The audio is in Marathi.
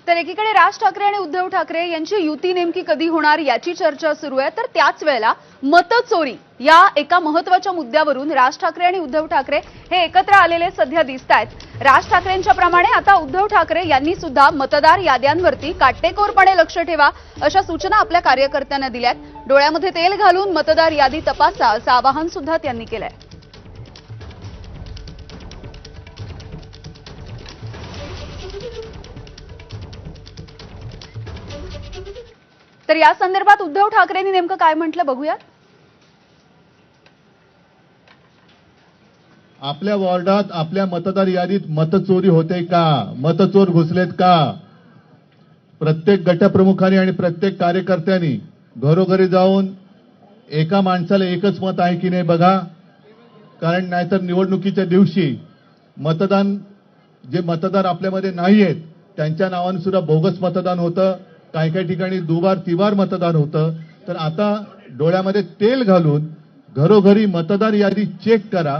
तर एकीकडे राज ठाकरे आणि उद्धव ठाकरे यांची युती नेमकी कधी होणार याची चर्चा सुरू आहे। तर त्याच वेळेला मतचोरी या एका महत्त्वाच्या मुद्द्यावरून राज ठाकरे आणि उद्धव ठाकरे हे एकत्र आलेले सध्या दिसतायत। राज ठाकरेंच्या प्रमाणे आता उद्धव ठाकरे यांनी सुद्धा मतदार याद्यांवरती काटेकोरपणे लक्ष ठेवा अशा सूचना आपल्या कार्यकर्त्यांना दिल्यात। डोळ्यामध्ये तेल घालून मतदार यादी तपासा असं आवाहन सुद्धा त्यांनी केलंय। तर या संदर्भात उद्धव ठाकरेंनी नेमकं काय म्हटलं बघूया। आपल्या वॉर्डात आपल्या मतदार यादीत मतचोरी होते का, मतचोर घुसलेत का? प्रत्येक गटप्रमुखांनी आणि प्रत्येक कार्यकर्त्यांनी घरोघरी जाऊन एका माणसाला एकच मत आहे की नाही बघा, कारण नाहीतर निवडणुकीच्या दिवशी जे मतदार आपल्यामध्ये नाही आहेत त्यांच्या नावाने सुद्धा बोगस मतदान होतं, काही काही ठिकाणी दुबार तिबार मतदान होतं। तर आता डोळ्यामध्ये तेल घालून घरोघरी मतदार यादी चेक करा